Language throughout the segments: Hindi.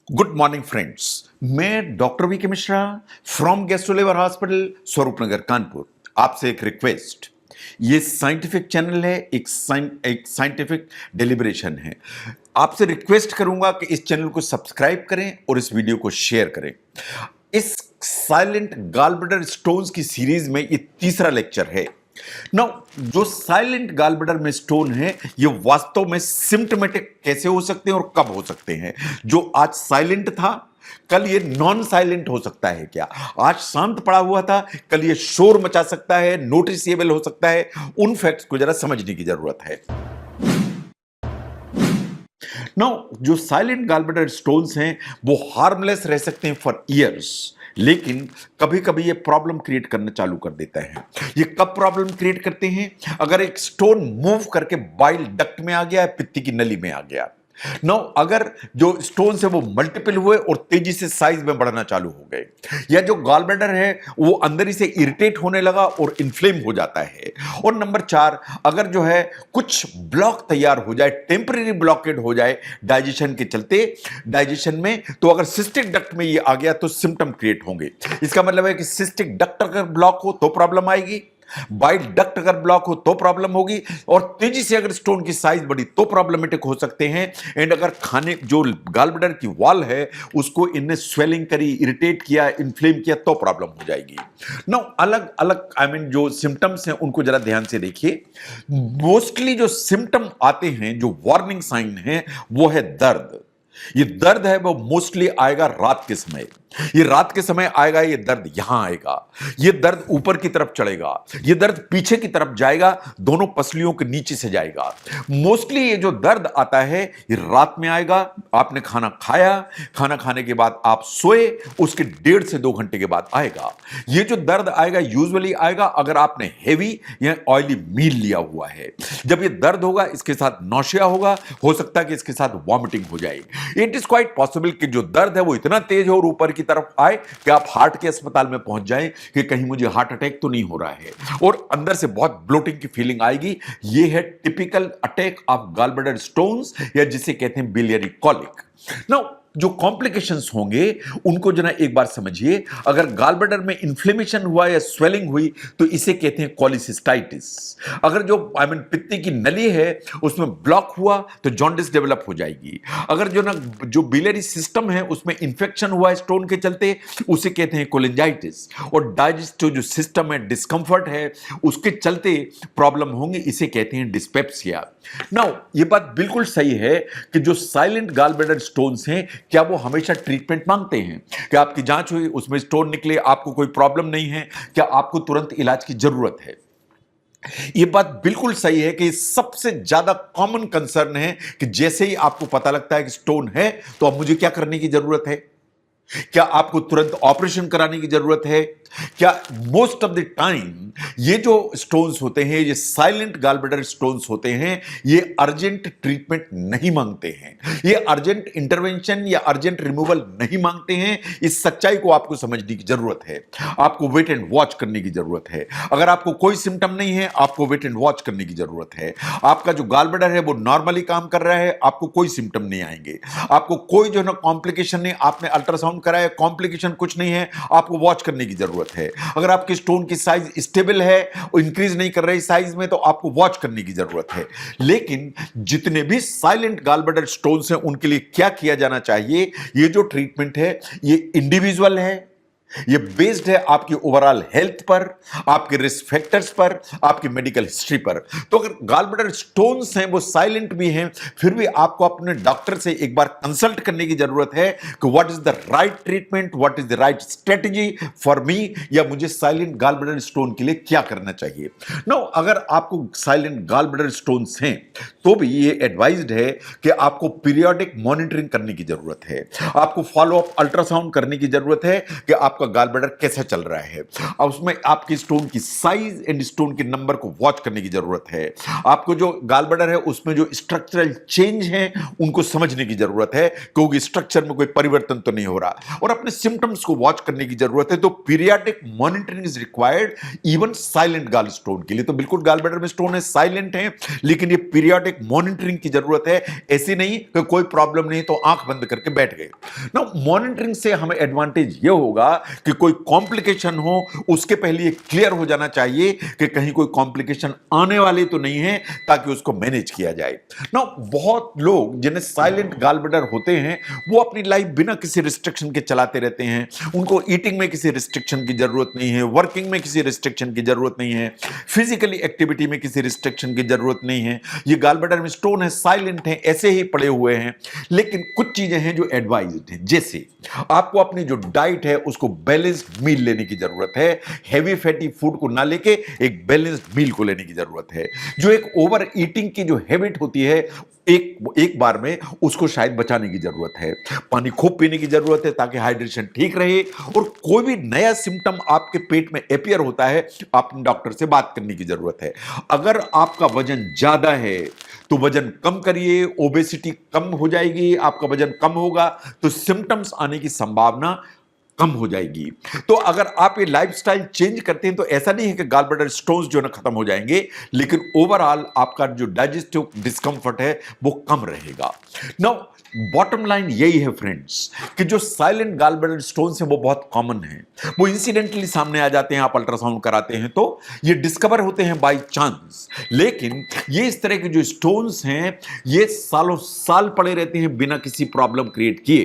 Good morning friends. मैं doctor V K Mishra from गैस्ट्रोलिवर hospital Swaroop Nagar Kanpur. आपसे एक रिक्वेस्ट, ये साइंटिफिक चैनल है, एक साइंटिफिक डेलिब्रेशन है। आपसे रिक्वेस्ट करूंगा कि इस चैनल को सब्सक्राइब करें और इस वीडियो को शेयर करें। इस साइलेंट गॉलब्लैडर स्टोन्स की सीरीज में ये तीसरा लेक्चर है। जो साइलेंट गॉलब्लैडर में स्टोन है, ये वास्तव में सिम्टोमेटिक कैसे हो सकते हैं और कब हो सकते हैं। जो आज साइलेंट था, कल ये नॉन साइलेंट हो सकता है क्या? आज शांत पड़ा हुआ था, कल ये शोर मचा सकता है, नोटिसेबल हो सकता है। उन फैक्ट्स को जरा समझने की जरूरत है। जो साइलेंट गॉलब्लैडर स्टोन्स हैं वो हार्मलेस रह सकते हैं फॉर ईयर्स, लेकिन कभी कभी ये प्रॉब्लम क्रिएट करना चालू कर देता है। ये कब प्रॉब्लम क्रिएट करते हैं? अगर एक स्टोन मूव करके बाइल डक्ट में आ गया, पित्ती की नली में आ गया। अगर जो स्टोन्स है वो मल्टीपल हुए और तेजी से साइज में बढ़ना चालू हो गए, या जो गॉलब्लैडर है वो अंदर ही से इरिटेट होने लगा और इन्फ्लेम हो जाता है। और नंबर 4, अगर जो है कुछ ब्लॉक तैयार हो जाए, टेम्परेरी ब्लॉकेड हो जाए डाइजेशन के चलते, डाइजेशन में, तो अगर सिस्टिक डक्ट में ये आ गया तो सिम्टम क्रिएट होंगे। इसका मतलब है कि सिस्टिक डक्ट अगर ब्लॉक हो तो प्रॉब्लम आएगी, बाइल डक्ट अगर ब्लॉक हो तो प्रॉब्लम होगी, और तेजी से अगर स्टोन की साइज बढ़ी तो प्रॉब्लमेटिक हो सकते हैं। एंड अगर खाने जो गॉलब्लैडर की वॉल है उसको इनने स्वेलिंग करी, इरिटेट किया, इन्फ्लेम किया तो प्रॉब्लम हो जाएगी। अलग अलग जो सिम्टम्स हैं उनको जरा ध्यान से देखिए। मोस्टली जो सिम्टम आते हैं, जो वार्निंग साइन है, वो है दर्द। ये दर्द है वो मोस्टली आएगा रात के समय। ये रात के समय आएगा, ये दर्द यहां आएगा, ये दर्द ऊपर की तरफ चढ़ेगा, ये दर्द पीछे की तरफ जाएगा, दोनों पसलियों के नीचे से जाएगा। मोस्टली ये जो दर्द आता है ये रात में आएगा। आपने खाना खाया, खाना खाने के बाद आप सोए, उसके 1.5 से 2 घंटे के बाद आएगा। ये जो दर्द आएगा यूजुअली आएगा अगर आपने हेवी या ऑयली मील लिया हुआ है। जब ये दर्द होगा इसके साथ नौशिया होगा, हो सकता है कि इसके साथ वॉमिटिंग हो जाए। इट इज क्वाइट पॉसिबल कि जो दर्द है वो इतना तेज हो और ऊपर की तरफ आए कि आप हार्ट के अस्पताल में पहुंच जाएं कि कहीं मुझे हार्ट अटैक तो नहीं हो रहा है, और अंदर से बहुत ब्लोटिंग की फीलिंग आएगी। ये है typical attack of gallbladder stones, या जिसे कहते हैं बिलियरी कॉलिक। जो कॉम्प्लिकेशंस होंगे उनको जना एक बार समझिए। अगर गॉलब्लैडर में इन्फ्लेमेशन हुआ या स्वेलिंग हुई तो इसे कहते हैं कॉलिसिस्टाइटिस। अगर जो पित्ती की नली है उसमें ब्लॉक हुआ तो जॉन्डिस डेवलप हो जाएगी। अगर जो बिलियरी सिस्टम है उसमें इंफेक्शन हुआ है स्टोन के चलते, उसे कहते हैं कोलिंजाइटिस। और डाइजेस्टिव जो सिस्टम है, डिस्कंफर्ट है, उसके चलते प्रॉब्लम होंगी, इसे कहते हैं डिस्पेप्सिया। ये बात बिल्कुल सही है कि जो साइलेंट गॉलब्लैडर स्टोन्स हैं, क्या वो हमेशा ट्रीटमेंट मांगते हैं? क्या आपकी जांच हुई, उसमें स्टोन निकले, आपको कोई प्रॉब्लम नहीं है, क्या आपको तुरंत इलाज की जरूरत है? ये बात बिल्कुल सही है कि सबसे ज्यादा कॉमन कंसर्न है कि जैसे ही आपको पता लगता है कि स्टोन है तो अब मुझे क्या करने की जरूरत है? क्या आपको तुरंत ऑपरेशन कराने की जरूरत है? क्या मोस्ट ऑफ द टाइम ये जो स्टोन्स होते हैं, ये साइलेंट गॉलब्लैडर स्टोन्स होते हैं, ये अर्जेंट ट्रीटमेंट नहीं मांगते हैं, ये अर्जेंट इंटरवेंशन या अर्जेंट रिमूवल नहीं मांगते हैं। इस सच्चाई को आपको समझने की जरूरत है। आपको वेट एंड वॉच करने की जरूरत है। अगर आपको कोई सिम्टम नहीं है, आपको वेट एंड वॉच करने की जरूरत है। आपका जो गॉलब्लैडर है वो नॉर्मली काम कर रहा है, आपको कोई सिम्टम नहीं आएंगे, आपको कोई जो है ना कॉम्प्लिकेशन नहीं, आपने अल्ट्रासाउंड कराया, कॉम्प्लिकेशन कुछ नहीं है, आपको वॉच करने की जरूरत है। अगर आपके स्टोन की साइज स्टेबल है, इंक्रीज नहीं कर रही साइज में, तो आपको वॉच करने की जरूरत है। लेकिन जितने भी साइलेंट गॉलब्लैडर स्टोन्स हैं उनके लिए क्या किया जाना चाहिए? ये जो ट्रीटमेंट है ये इंडिविजुअल है, ये बेस्ड है आपकी ओवरऑल हेल्थ पर, आपके रिस्क फैक्टर्स पर, आपकी मेडिकल हिस्ट्री पर। तो अगर गॉलब्लैडर स्टोन्स हैं वो साइलेंट भी हैं, फिर भी आपको अपने डॉक्टर से एक बार कंसल्ट करने की जरूरत है कि what is the right treatment, what is the right strategy for me, या मुझे साइलेंट गॉलब्लैडर स्टोन के लिए क्या करना चाहिए। अगर आपको साइलेंट गॉलब्लैडर स्टोन्स हैं तो भी ये एडवाइज्ड है कि आपको पीरियोडिक मॉनिटरिंग करने की जरूरत है, आपको फॉलो अप अल्ट्रासाउंड करने की जरूरत है कि आप आपका गॉल ब्लैडर कैसा चल रहा है। अब उसमें आपकी स्टोन की साइज एंड स्टोन के नंबर को वॉच करने की जरूरत है। आपको जो गॉल ब्लैडर है उसमें जो स्ट्रक्चरल चेंज है उनको समझने की जरूरत है, क्योंकि स्ट्रक्चर में कोई परिवर्तन तो नहीं हो रहा, और अपने सिम्टम्स को वॉच करने की जरूरत है। तो periodic monitoring is required even silent gallstone के लिए। तो बिल्कुल गॉल ब्लैडर में स्टोन है, साइलेंट है, लेकिन ये पीरियाडिक मॉनिटरिंग की जरूरत है। ऐसी नहीं कि कोई प्रॉब्लम नहीं तो आंख बंद करके बैठ गए ना। मॉनिटरिंग से हमें एडवांटेज ये होगा कि कोई कॉम्प्लिकेशन हो उसके पहले ये क्लियर हो जाना चाहिए कि कहीं कोई कॉम्प्लिकेशन आने वाले तो नहीं है, ताकि उसको मैनेज किया जाए ना। बहुत लोग जिन्हें साइलेंट गॉल ब्लैडर होते हैं वो अपनी लाइफ बिना किसी रिस्ट्रिक्शन के चलाते रहते हैं। उनको ईटिंग में किसी रिस्ट्रिक्शन की जरूरत नहीं है, वर्किंग में किसी रिस्ट्रिक्शन की जरूरत नहीं है, फिजिकली एक्टिविटी में किसी रिस्ट्रिक्शन की जरूरत नहीं है। ये गॉल ब्लैडर में स्टोन है, साइलेंट है, ऐसे ही पड़े हुए हैं। लेकिन कुछ चीजें हैं जो एडवाइज्ड हैं, जैसे आपको अपनी जो डाइट है उसको बैलेंस्ड मील लेने की जरूरत है। हैवी फैटी फूड को ना लेके एक बैलेंस्ड मील को लेने की जरूरत है। जो एक ओवर ईटिंग की जो हैबिट होती है एक बार में उसको शायद बचाने की जरूरत है। पानी खूब पीने की जरूरत है ताकि हाइड्रेशन ठीक रहे। और कोई भी नया सिम्टम आपके पेट में अपीयर होता है, आपने डॉक्टर से बात करने की जरूरत है। अगर आपका वजन ज्यादा है तो वजन कम करिए, ओबेसिटी कम हो जाएगी। आपका वजन कम होगा तो सिम्टम्स आने की संभावना कम हो जाएगी। तो अगर आप ये लाइफस्टाइल चेंज करते हैं तो ऐसा नहीं है कि गॉल ब्लैडर स्टोन्स जो है ना खत्म हो जाएंगे, लेकिन ओवरऑल आपका जो डाइजेस्टिव डिस्कंफर्ट है वो कम रहेगा। नाउ बॉटम लाइन यही है फ्रेंड्स कि जो साइलेंट गॉल ब्लैडर स्टोन्स हैं वो बहुत कॉमन है। वो इंसिडेंटली सामने आ जाते हैं, आप अल्ट्रासाउंड कराते हैं तो ये डिस्कवर होते हैं बाय चांस। लेकिन ये इस तरह के जो स्टोन्स हैं ये सालों साल पड़े रहते हैं बिना किसी प्रॉब्लम क्रिएट किए।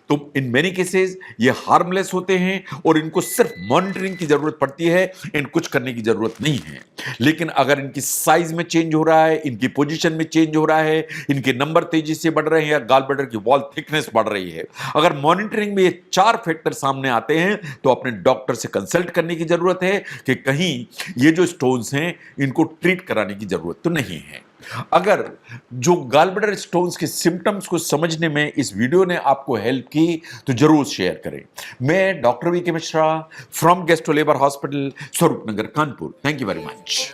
तो इन मेनी केसेस ये हार्मलेस होते हैं और इनको सिर्फ मॉनिटरिंग की जरूरत पड़ती है, इन कुछ करने की जरूरत नहीं है। लेकिन अगर इनकी साइज में चेंज हो रहा है, इनकी पोजीशन में चेंज हो रहा है, इनके नंबर तेजी से बढ़ रहे हैं या गॉल ब्लैडर की वॉल थिकनेस बढ़ रही है, अगर मॉनिटरिंग में ये 4 फैक्टर सामने आते हैं तो अपने डॉक्टर से कंसल्ट करने की जरूरत है कि कहीं ये जो स्टोन्स हैं इनको ट्रीट कराने की जरूरत तो नहीं है। अगर जो गॉल ब्लैडर स्टोन्स के सिम्टम्स को समझने में इस वीडियो ने आपको हेल्प की तो जरूर शेयर करें। मैं doctor V K Mishra from gastro लेबर hospital, Swaroop Nagar, Kanpur. Thank you very much.